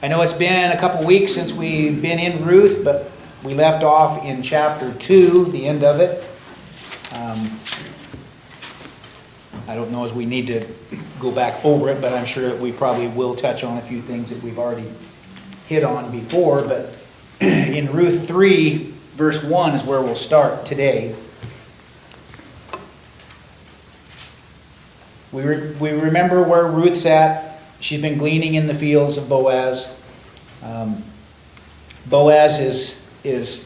I know it's been a couple weeks since we've been in Ruth, but we left off in chapter 2, the end of it. I don't know as we need to go back over it, but I'm sure that we probably will touch on a few things that we've already hit on before. But in Ruth 3, verse 1 is where we'll start today. We remember where Ruth's at. She's been gleaning in the fields of Boaz. Boaz is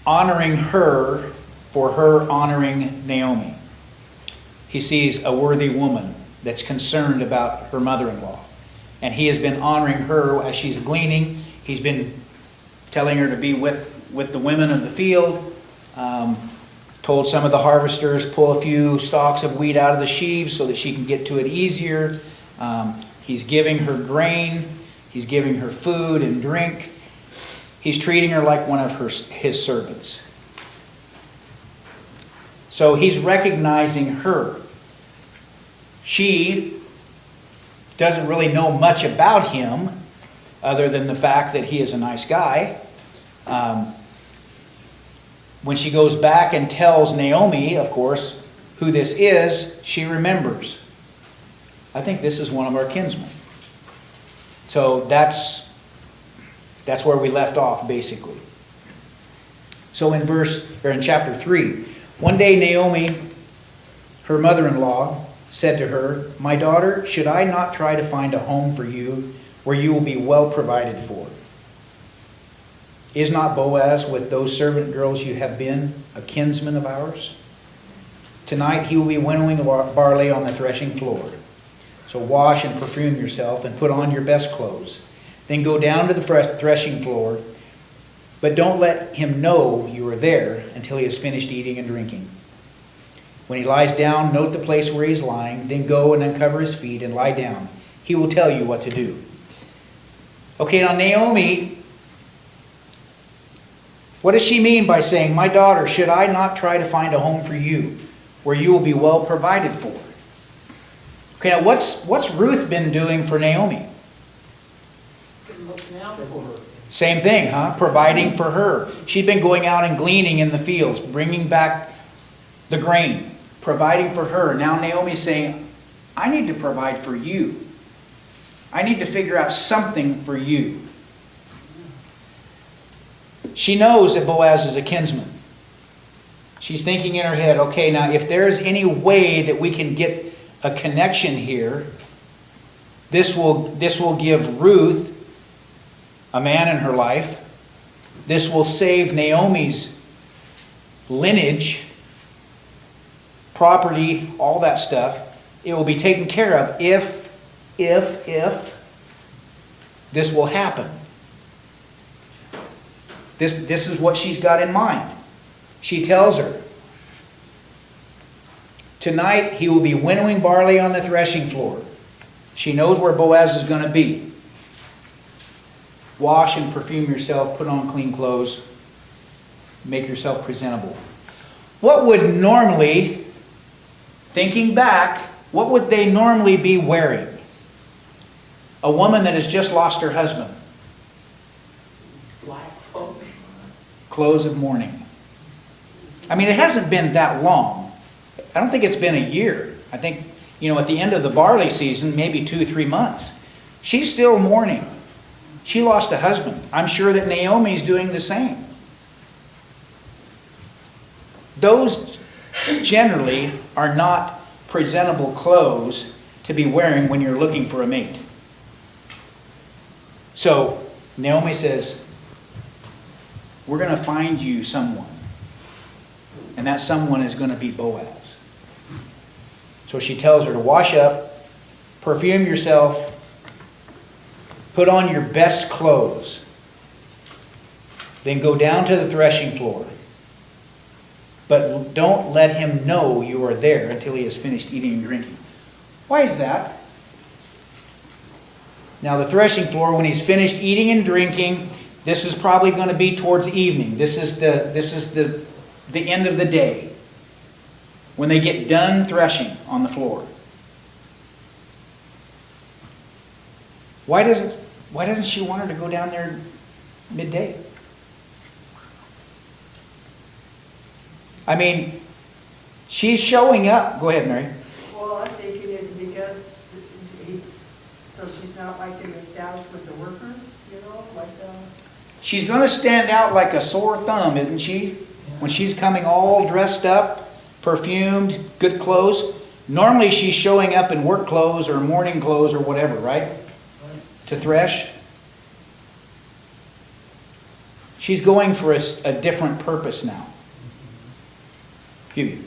honoring her for her honoring Naomi. He sees a worthy woman that's concerned about her mother-in-law. And he has been honoring her as she's gleaning. He's been telling her to be with the women of the field. Told some of the harvesters, pull a few stalks of wheat out of the sheaves so that she can get to it easier. He's giving her grain. He's giving her food and drink. He's treating her like one of his servants. So he's recognizing her. She doesn't really know much about him other than the fact that he is a nice guy. When she goes back and tells Naomi, of course, who this is, she remembers. I think this is one of our kinsmen. So that's where we left off, basically. So in chapter 3, one day Naomi, her mother-in-law, said to her, "My daughter, should I not try to find a home for you where you will be well provided for? Is not Boaz with those servant girls you have been a kinsman of ours? Tonight he will be winnowing barley on the threshing floor. So wash and perfume yourself and put on your best clothes. Then go down to the threshing floor, but don't let him know you are there until he has finished eating and drinking. When he lies down, note the place where he is lying, then go and uncover his feet and lie down. He will tell you what to do." Okay, now Naomi, what does she mean by saying, "My daughter, should I not try to find a home for you where you will be well provided for?" Okay, now what's Ruth been doing for Naomi? Same thing, huh? Providing for her. She'd been going out and gleaning in the fields, bringing back the grain, providing for her. Now Naomi's saying, I need to provide for you. I need to figure out something for you. She knows that Boaz is a kinsman. She's thinking in her head, okay, now if there's any way that we can get a connection here, this will give Ruth a man in her life. This will save Naomi's lineage, property, all that stuff. It will be taken care of if this will happen. This is what she's got in mind. She tells her, tonight he will be winnowing barley on the threshing floor. She knows where Boaz is going to be. Wash and perfume yourself, put on clean clothes, make yourself presentable. What would normally, thinking back, what would they normally be wearing? A woman that has just lost her husband. Black clothes. Clothes of mourning. I mean, it hasn't been that long. I don't think it's been a year. I think, at the end of the barley season, maybe 2-3 months. She's still mourning. She lost a husband. I'm sure that Naomi's doing the same. Those generally are not presentable clothes to be wearing when you're looking for a mate. So Naomi says, we're going to find you someone. And that someone is going to be Boaz. So she tells her to wash up, perfume yourself, put on your best clothes, then go down to the threshing floor. But don't let him know you are there until he has finished eating and drinking. Why is that? Now the threshing floor, when he's finished eating and drinking, this is probably going to be towards evening. This is the end of the day. When they get done threshing on the floor. Why doesn't she want her to go down there midday? I mean, she's showing up. Go ahead, Mary. Well, I'm thinking is because so she's not like in the establishment with the workers, you know, like She's going to stand out like a sore thumb, isn't she? When she's coming all dressed up, perfumed, good clothes. Normally she's showing up in work clothes or morning clothes or whatever, right? To thresh. She's going for a different purpose now. Hughie.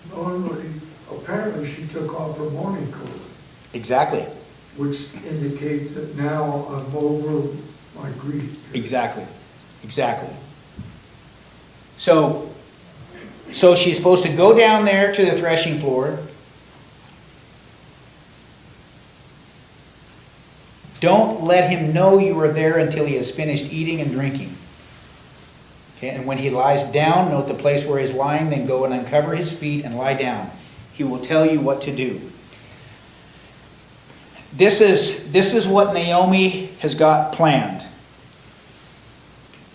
Normally, apparently she took off her morning coat, Exactly. which indicates that now I'm over my grief. Exactly. Exactly. So she's supposed to go down there to the threshing floor. Don't let him know you are there until he has finished eating and drinking. Okay, and when he lies down, note the place where he's lying, then go and uncover his feet and lie down. He will tell you what to do. This is what Naomi has got planned.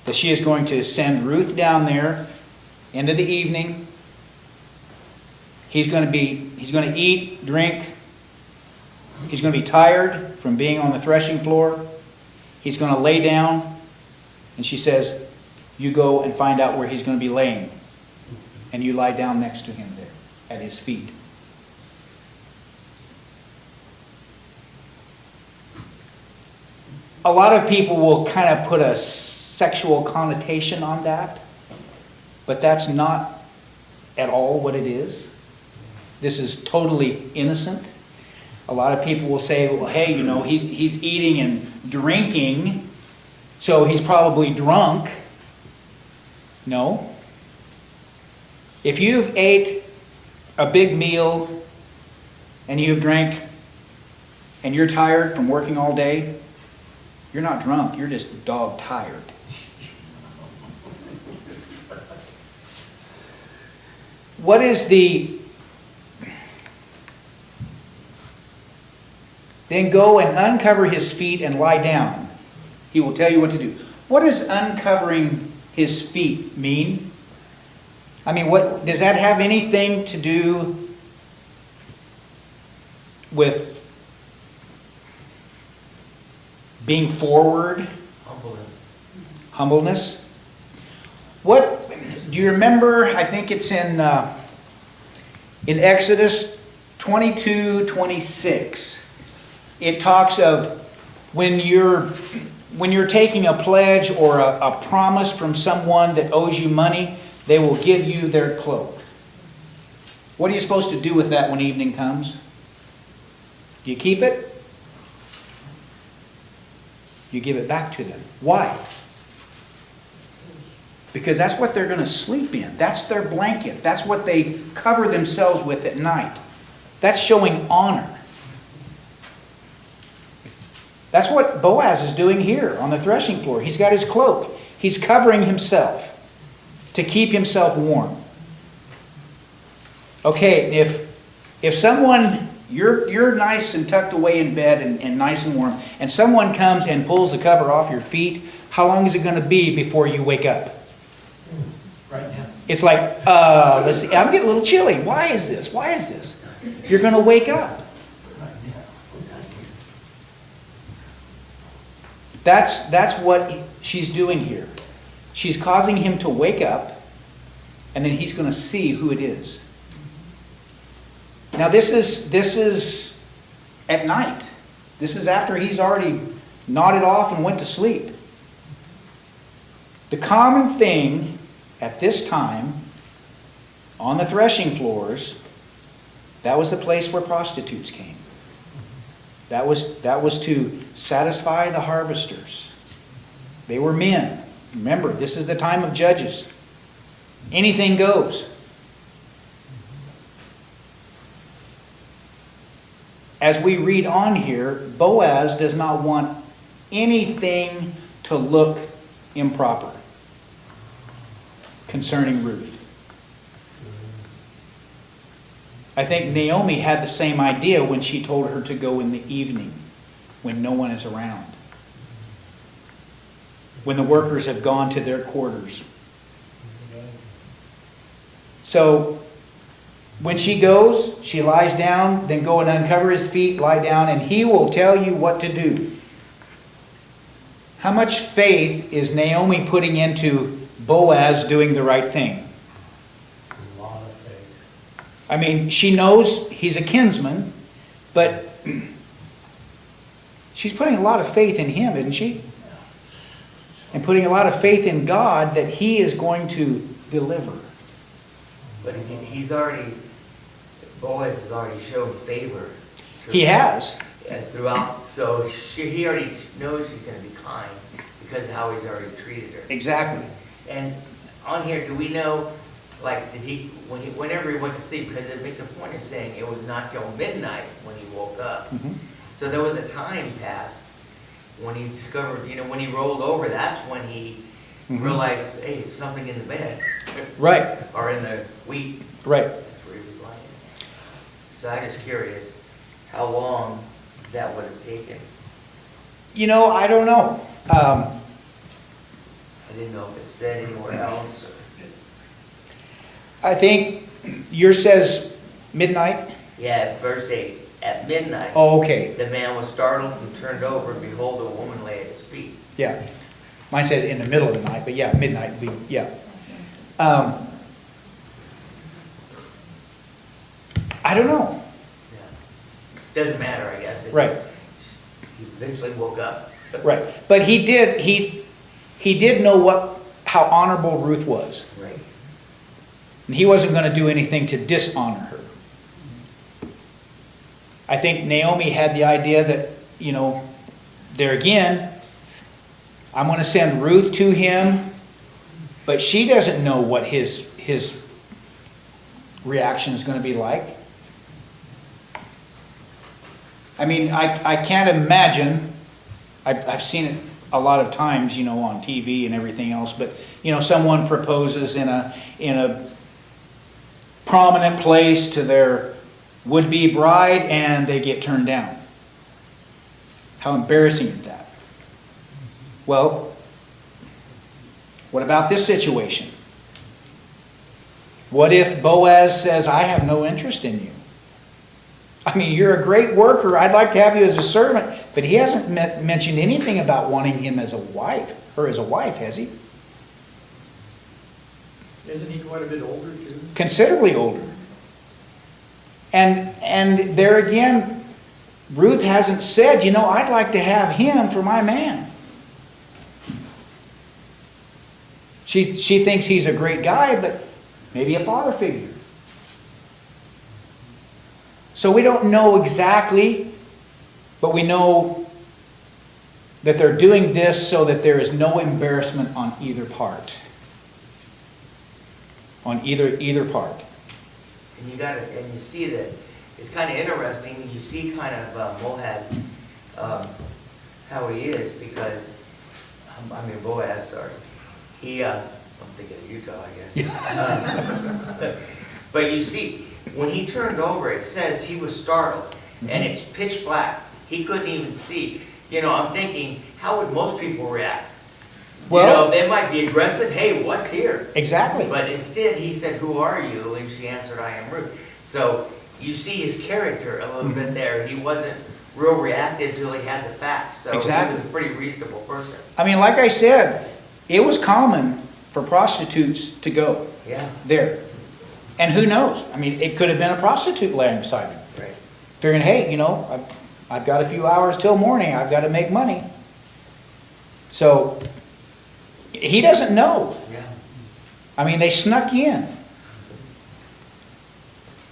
That she is going to send Ruth down there into the evening. He's going to eat, drink. He's going to be tired from being on the threshing floor. He's going to lay down. And she says, you go and find out where he's going to be laying. And you lie down next to him there at his feet. A lot of people will kind of put a sexual connotation on that. But that's not at all what it is. This is totally innocent. A lot of people will say, well, hey, you know, he's eating and drinking, so he's probably drunk. No. If you've ate a big meal and you've drank and you're tired from working all day, you're not drunk, you're just dog tired. What is the... Then go and uncover his feet and lie down. He will tell you what to do. What does uncovering his feet mean? I mean, what does that have anything to do with being forward? Humbleness. What do you remember? I think it's in Exodus 22:26. It talks of when you're taking a pledge or a promise from someone that owes you money, they will give you their cloak. What are you supposed to do with that when evening comes? Do you keep it? You give it back to them. Why? Because that's what they're going to sleep in. That's their blanket. That's what they cover themselves with at night. That's showing honor. That's what Boaz is doing here on the threshing floor. He's got his cloak. He's covering himself to keep himself warm. Okay, if someone, you're nice and tucked away in bed and nice and warm, and someone comes and pulls the cover off your feet, how long is it going to be before you wake up? Right now. It's like, let's see, I'm getting a little chilly. Why is this? Why is this? You're going to wake up. That's what she's doing here. She's causing him to wake up, and then he's going to see who it is. Now this is at night. This is after he's already nodded off and went to sleep. The common thing at this time on the threshing floors, that was the place where prostitutes came. That was to satisfy the harvesters. They were men. Remember, this is the time of judges. Anything goes. As we read on here, Boaz does not want anything to look improper concerning Ruth. I think Naomi had the same idea when she told her to go in the evening. when no one is around. When the workers have gone to their quarters. So, when she goes, she lies down, then go and uncover his feet, lie down, and he will tell you what to do. How much faith is Naomi putting into Boaz doing the right thing? A lot of faith. I mean, she knows he's a kinsman, but she's putting a lot of faith in him, isn't she? And putting a lot of faith in God that he is going to deliver. But he's already, Boaz has already shown favor. He has. Throughout, so he already knows she's going to be kind because of how he's already treated her. Exactly. And on here, do we know, like, did he, whenever he went to sleep, because it makes a point of saying it was not till midnight when he woke up. Mhm. So there was a time passed when he discovered, when he rolled over, that's when he Mhm. realized, hey, there's something in the bed. Right, Or in the wheat. right. That's where he was lying. So I'm just curious how long that would have taken. I don't know. I didn't know if it said anywhere else. I think yours says midnight. Yeah, verse 8, at midnight, Oh, okay. the man was startled and turned over, and behold, a woman lay at his feet. Yeah. Mine says in the middle of the night, but yeah, midnight would be, yeah. I don't know. Yeah. Doesn't matter, I guess. Right. He eventually woke up. Right. But he did know how honorable Ruth was. Right. And he wasn't going to do anything to dishonor her. I think Naomi had the idea that, there again, I'm going to send Ruth to him, but she doesn't know what his reaction is going to be like. I mean, I can't imagine, I've seen it a lot of times, on TV and everything else, but, someone proposes in a prominent place to their would-be bride and they get turned down. How embarrassing is that? Well, what about this situation? What if Boaz says, I have no interest in you? I mean, you're a great worker. I'd like to have you as a servant. But he hasn't mentioned anything about wanting him as a wife, her as a wife, has he? Isn't he quite a bit older too? Considerably older. And there again, Ruth hasn't said, I'd like to have him for my man. She thinks he's a great guy, but maybe a father figure. So we don't know exactly, but we know that they're doing this so that there is no embarrassment on either part. On either part. And you see that it's kind of interesting. You see kind of Moab, how he is, because Boaz. Sorry, he. I'm thinking of Utah, I guess. But you see, when he turned over, it says he was startled, and it's pitch black. He couldn't even see. I'm thinking, how would most people react? Well, they might be aggressive. Hey, what's here? Exactly. But instead, he said, "Who are you?" And she answered, "I am Ruth." So you see his character a little bit there. He wasn't real reactive until he had the facts. So Exactly. he was a pretty reasonable person. I mean, like I said, it was common for prostitutes to go Yeah. there. And who knows? I mean, it could have been a prostitute laying beside him. Right. Figuring, hey, I've got a few hours till morning. I've got to make money. So he doesn't know. Yeah. I mean, they snuck in.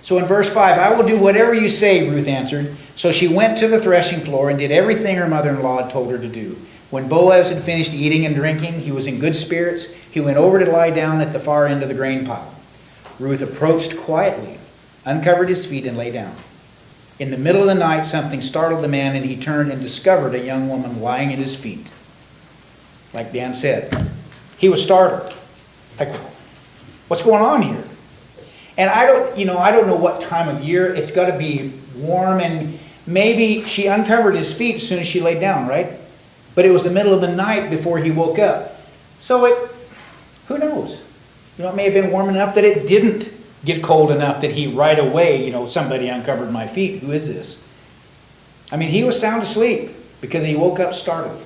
So in verse 5, I will do whatever you say, Ruth answered. So she went to the threshing floor and did everything her mother-in-law had told her to do. When Boaz had finished eating and drinking, he was in good spirits. He went over to lie down at the far end of the grain pile. Ruth approached quietly, uncovered his feet, and lay down. In the middle of the night, something startled the man, and he turned and discovered a young woman lying at his feet. Like Dan said, he was startled. Like, what's going on here? And I don't know what time of year. It's got to be warm, and maybe she uncovered his feet as soon as she laid down, right? But it was the middle of the night before he woke up. So who knows? It may have been warm enough that it didn't get cold enough that he right away, somebody uncovered my feet. Who is this? He was sound asleep because he woke up startled.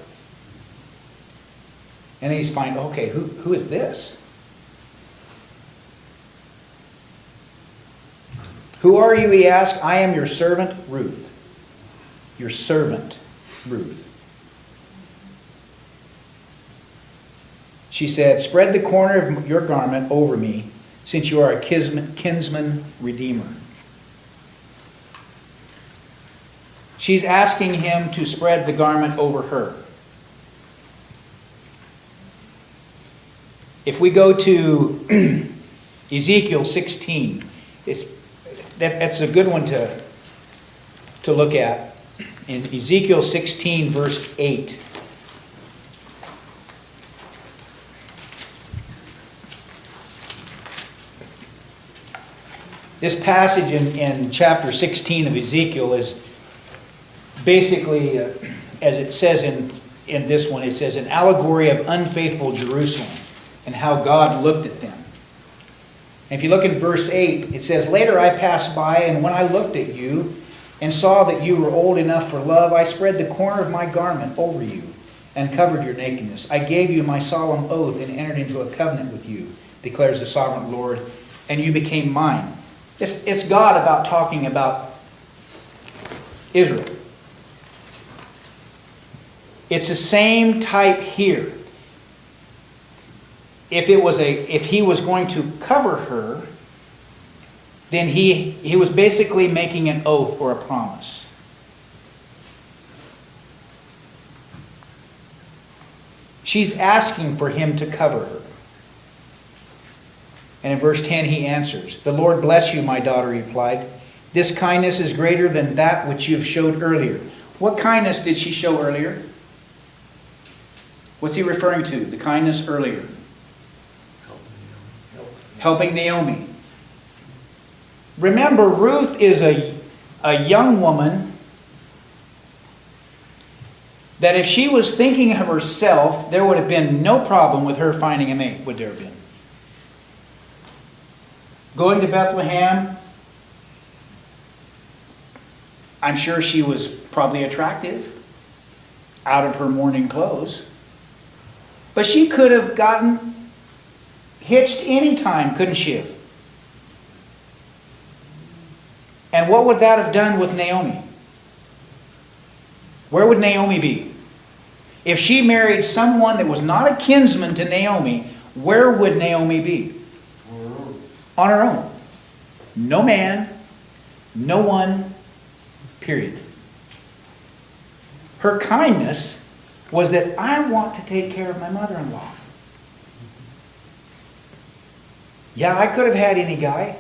And then he's finding, okay, who is this? Who are you, he asked. I am your servant, Ruth. Your servant, Ruth. She said, spread the corner of your garment over me, since you are a kinsman redeemer. She's asking him to spread the garment over her. If we go to Ezekiel 16, that's a good one to look at. In Ezekiel 16, verse 8. This passage in chapter 16 of Ezekiel is basically, as it says in this one, it says, an allegory of unfaithful Jerusalem and how God looked at them. And if you look in verse 8, it says, later I passed by, and when I looked at you and saw that you were old enough for love, I spread the corner of my garment over you and covered your nakedness. I gave you my solemn oath and entered into a covenant with you, declares the sovereign Lord, and you became mine. It's God talking about Israel. It's the same type here. If he was going to cover her, then he was basically making an oath or a promise. She's asking for him to cover her. And in verse 10 he answers, the Lord bless you, my daughter, he replied. This kindness is greater than that which you have showed earlier. What kindness did she show earlier? What's he referring to? The kindness earlier. Helping Naomi. Remember, Ruth is a young woman that if she was thinking of herself, there would have been no problem with her finding a mate, would there have been? Going to Bethlehem, I'm sure she was probably attractive out of her mourning clothes. But she could have gotten hitched any time, couldn't she have? And what would that have done with Naomi? Where would Naomi be? If she married someone that was not a kinsman to Naomi, where would Naomi be? On her own. No man, no one, period. Her kindness was that I want to take care of my mother-in-law. Yeah, I could have had any guy,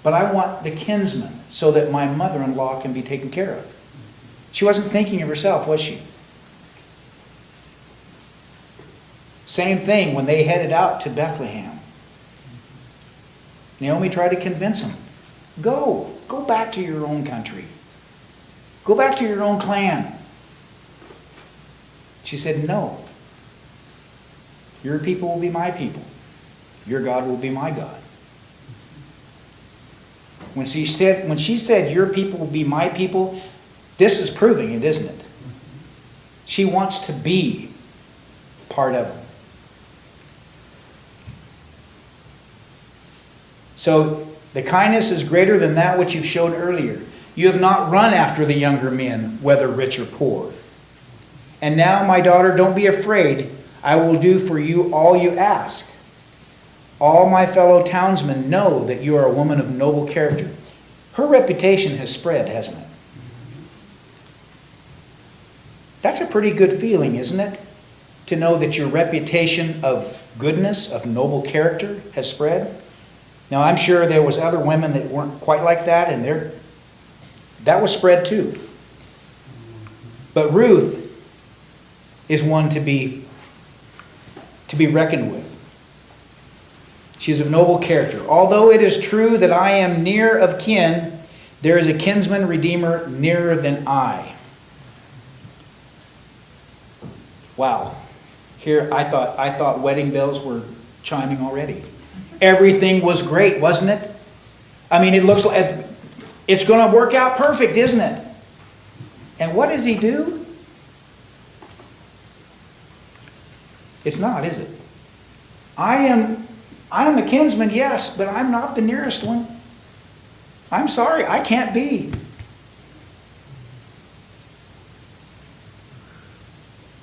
but I want the kinsman so that my mother-in-law can be taken care of. She wasn't thinking of herself, was she? Same thing when they headed out to Bethlehem. Naomi tried to convince him. Go back to your own country. Go back to your own clan. She said, no. Your people will be my people. Your God will be my God. When she said, your people will be my people, this is proving it, isn't it? She wants to be part of it. So the kindness is greater than that which you've showed earlier. You have not run after the younger men, whether rich or poor. And now, my daughter, don't be afraid. I will do for you all you ask. All my fellow townsmen know that you are a woman of noble character. Her reputation has spread, hasn't it? That's a pretty good feeling, isn't it? To know that your reputation of goodness, of noble character has spread. Now, I'm sure there was other women that weren't quite like that, and that was spread too. But Ruth is one to be reckoned with. She's of noble character. Although it is true that I am near of kin There is a kinsman redeemer nearer than I. Wow. Here, I thought wedding bells were chiming already. Everything was great, wasn't it? I mean, it looks like it's going to work out perfect, isn't it? And what does he do? It's not, is it? I am a kinsman, yes, but I'm not the nearest one. I'm sorry, I can't be.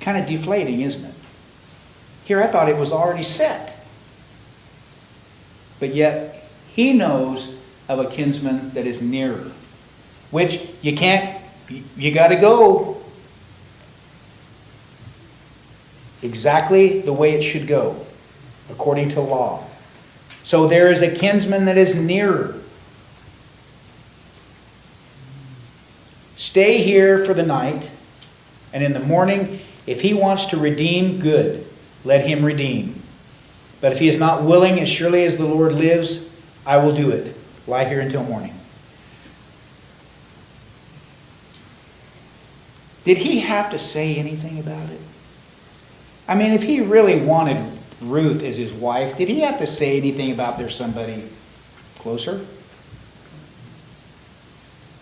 Kind of deflating, isn't it? Here, I thought it was already set. But yet, he knows of a kinsman that is nearer. Which you can't, you got to go exactly the way it should go, according to law. So there is a kinsman that is nearer. Stay here for the night, and in the morning, if he wants to redeem, good, let him redeem. But if he is not willing, as surely as the Lord lives, I will do it. Lie here until morning. Did he have to say anything about it? I mean, if he really wanted Ruth as his wife, did he have to say anything about there's somebody closer?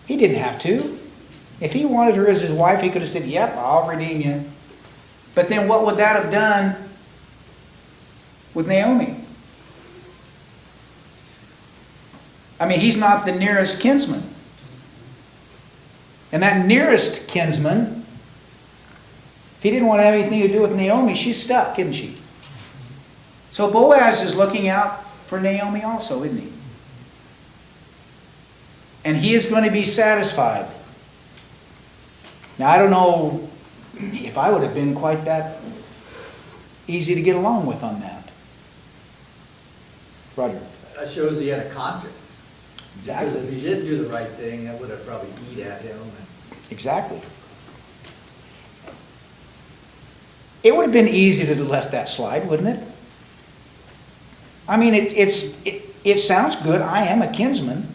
He didn't have to. If he wanted her as his wife, he could have said, yep, I'll redeem you. But then what would that have done with Naomi? I mean, he's not the nearest kinsman. And that nearest kinsman, if he didn't want to have anything to do with Naomi, she's stuck, isn't she? So Boaz is looking out for Naomi also, isn't he? And he is going to be satisfied. Now, I don't know if I would have been quite that easy to get along with on that. Roger. That shows he had a conscience. Exactly. Because if he did do the right thing, that would have probably eat at him. Exactly. It would have been easy to let that slide, wouldn't it? I mean, it sounds good. I am a kinsman.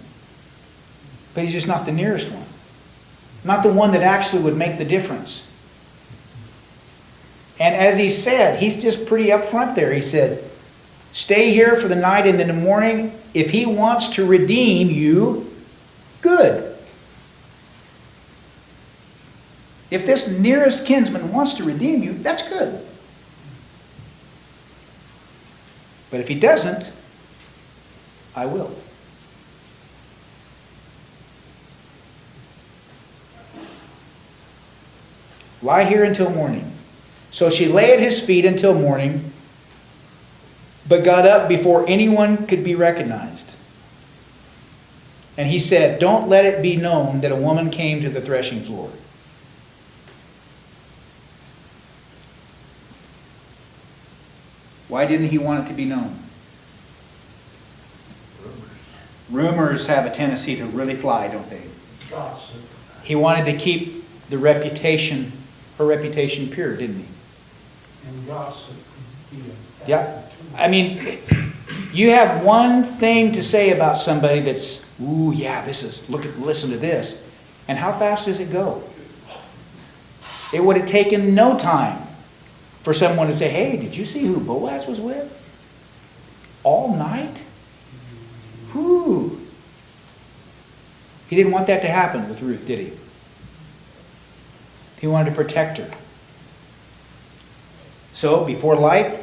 But he's just not the nearest one. Not the one that actually would make the difference. And as he said, he's just pretty upfront there. He said, stay here for the night, and in the morning, if he wants to redeem you, good. If this nearest kinsman wants to redeem you, that's good. But if he doesn't, I will. Lie here until morning. So she lay at his feet until morning, but got up before anyone could be recognized. And he said, don't let it be known that a woman came to the threshing floor. Why didn't he want it to be known? Rumors have a tendency to really fly, don't they? Gossip. He wanted to keep the reputation, her reputation pure, didn't he? And gossip. Yeah. I mean, you have one thing to say about somebody that's, ooh, yeah, listen to this. And how fast does it go? It would have taken no time for someone to say, hey, did you see who Boaz was with? All night? Whew. He didn't want that to happen with Ruth, did he? He wanted to protect her. So, before light,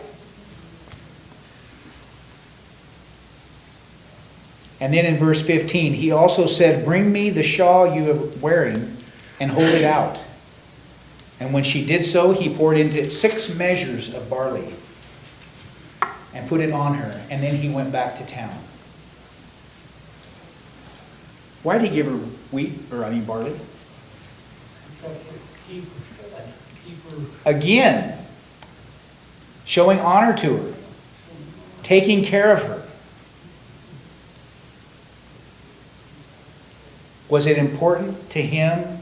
and then in verse 15, he also said, bring me the shawl you are wearing and hold it out. And when she did so, he poured into it 6 measures of barley and put it on her. And then he went back to town. Why did he give her barley? Again, showing honor to her, taking care of her. Was it important to him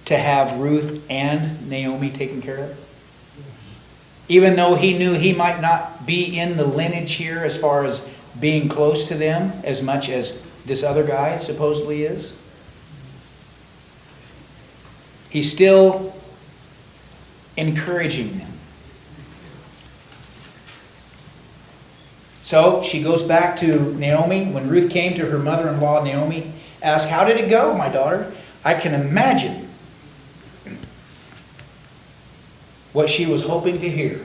to have Ruth and Naomi taken care of? Even though he knew he might not be in the lineage here as far as being close to them as much as this other guy supposedly is. He's still encouraging them. So she goes back to Naomi. When Ruth came to her mother-in-law, Naomi asked, "How did it go, my daughter?" I can imagine what she was hoping to hear.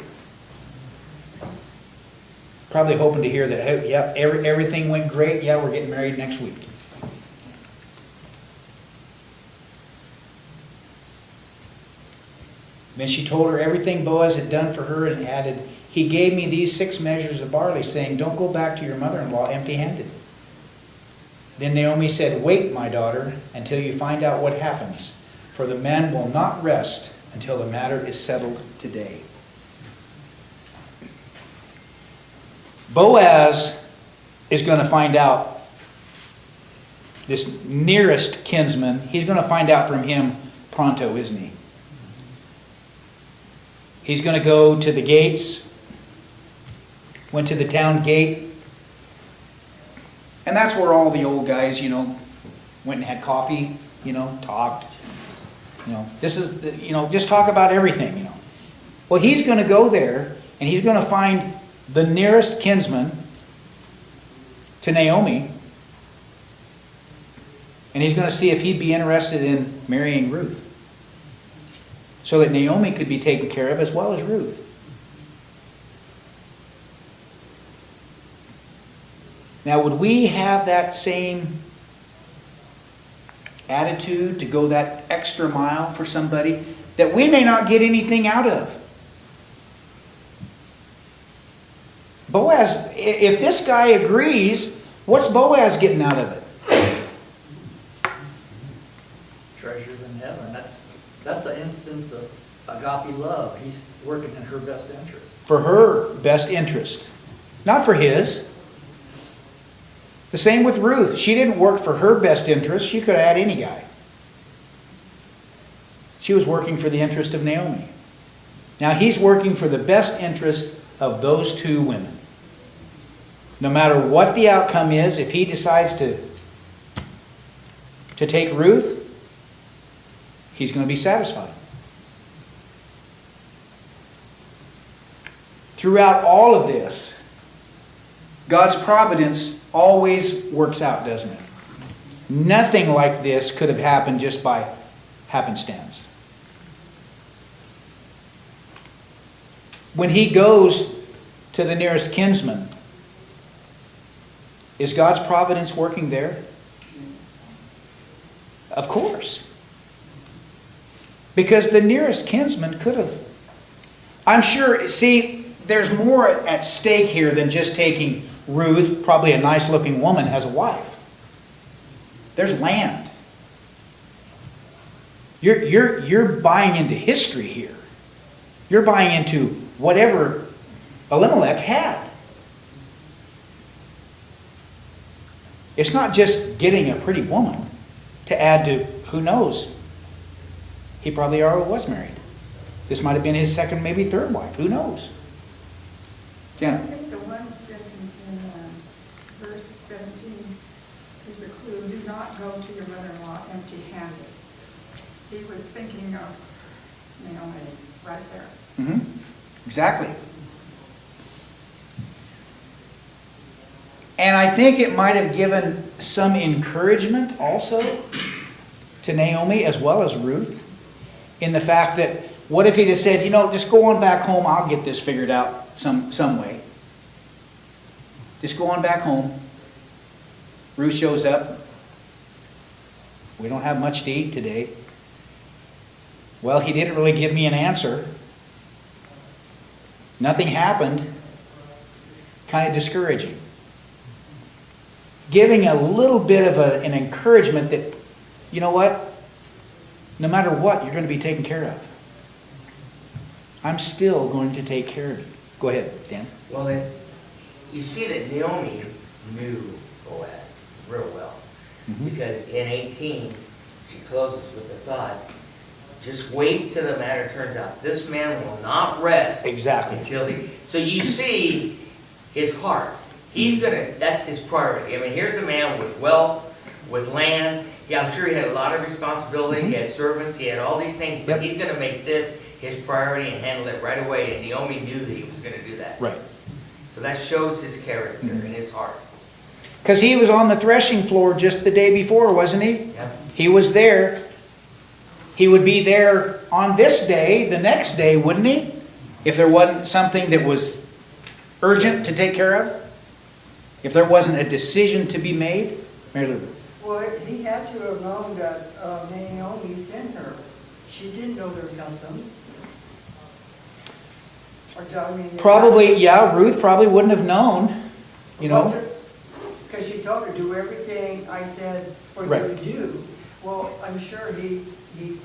Probably hoping to hear that, hey, yep, everything went great. Yeah, we're getting married next week. Then she told her everything Boaz had done for her and added, "He gave me these 6 measures of barley, saying, 'Don't go back to your mother-in-law empty-handed.'" Then Naomi said, "Wait, my daughter, until you find out what happens, for the man will not rest until the matter is settled today." Boaz is going to find out, this nearest kinsman, he's going to find out from him pronto, isn't he? He's going to go to the gates, went to the town gate, and that's where all the old guys, went and had coffee, talked. This is, just talk about everything, Well, he's going to go there, and he's going to find the nearest kinsman to Naomi, and he's going to see if he'd be interested in marrying Ruth, so that Naomi could be taken care of as well as Ruth. Now, would we have that same attitude to go that extra mile for somebody that we may not get anything out of? Boaz, if this guy agrees, what's Boaz getting out of it? Treasures in heaven. That's an instance of agape love. He's working in her best interest. For her best interest, not for his. The same with Ruth. She didn't work for her best interest. She could have had any guy. She was working for the interest of Naomi. Now he's working for the best interest of those 2 women. No matter what the outcome is, if he decides to take Ruth, he's going to be satisfied. Throughout all of this, God's providence always works out, doesn't it? Nothing like this could have happened just by happenstance. When he goes to the nearest kinsman, is God's providence working there? Of course. Because the nearest kinsman could have. I'm sure, see, there's more at stake here than just taking Ruth, probably a nice looking woman, as a wife. There's land. You're buying into history here. You're buying into whatever Elimelech had. It's not just getting a pretty woman to add to, who knows, he probably already was married. This might have been his 2nd, maybe 3rd wife. Who knows? I Jenna. think the one sentence in verse 17 is the clue: do not go to your mother-in-law empty-handed. He was thinking of Naomi right there. Mm-hmm. Exactly. And I think it might have given some encouragement also to Naomi as well as Ruth, in the fact that, what if he just said, just go on back home, I'll get this figured out some way. Just go on back home. Ruth shows up. We don't have much to eat today. Well, he didn't really give me an answer. Nothing happened. Kind of discouraging. Giving a little bit of an encouragement that, you know what? No matter what, you're going to be taken care of. I'm still going to take care of you. Go ahead, Dan. Well, then, you see that Naomi knew Boaz real well. Mhm. Because in 18, she closes with the thought, just wait till the matter turns out. This man will not rest Exactly. until he... So you see his heart. He's gonna, that's his priority. I mean, here's a man with wealth, with land. Yeah, I'm sure he had a lot of responsibility. He had servants, he had all these things, but Yep. he's gonna make this his priority and handle it right away. And Naomi knew that he was gonna do that. Right. So that shows his character and his heart. Because he was on the threshing floor just the day before, wasn't he? Yep. He was there. He would be there on this day, the next day, wouldn't he? If there wasn't something that was urgent to take care of? If there wasn't a decision to be made? Mary Lou? Well, he had to have known that Naomi sent her. She didn't know their customs. Probably, yeah, Ruth probably wouldn't have known, you know? Because she told her, do everything I said for you Right. to do. Well, I'm sure he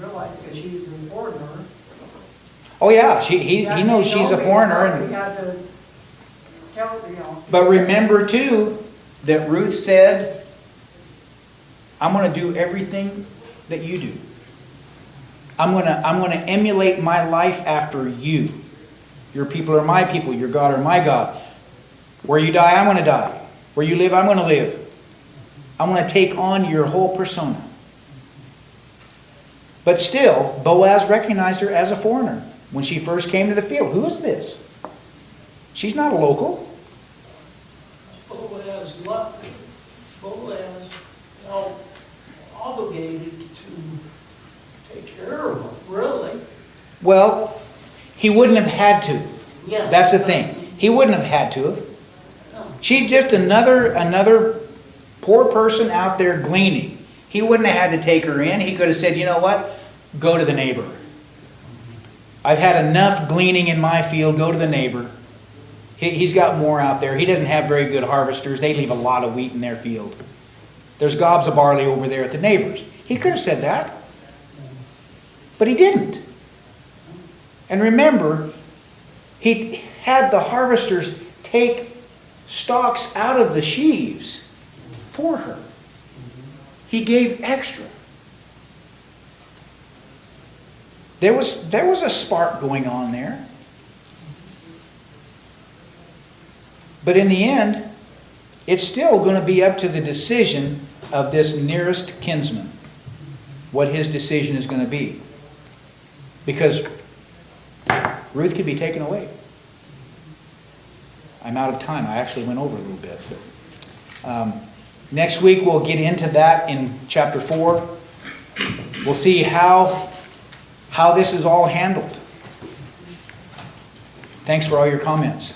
realized, because she's a foreigner. Oh yeah, he knows she's a Naomi foreigner. probably And, had to tell, you know. but remember too, that Ruth said, I'm going to do everything that you do. I'm going to emulate my life after you. Your people are my people. Your God are my God. Where you die, I'm going to die. Where you live, I'm going to live. I'm going to take on your whole persona. But still, Boaz recognized her as a foreigner when she first came to the field. Who is this? She's not a local. Boaz, you know, obligated to take care of her, really. Well, he wouldn't have had to. Yeah. That's the thing. He wouldn't have had to. No. She's just another poor person out there gleaning. He wouldn't have had to take her in. He could have said, you know what? Go to the neighbor. I've had enough gleaning in my field. Go to the neighbor. He's got more out there. He doesn't have very good harvesters. They leave a lot of wheat in their field. There's gobs of barley over there at the neighbor's. He could have said that. But he didn't. And remember, he had the harvesters take stalks out of the sheaves for her. He gave extra. There was a spark going on there. But in the end, it's still going to be up to the decision of this nearest kinsman, what his decision is going to be. Because Ruth could be taken away. I'm out of time. I actually went over a little bit. But, next week we'll get into that in chapter 4. We'll see how this is all handled. Thanks for all your comments.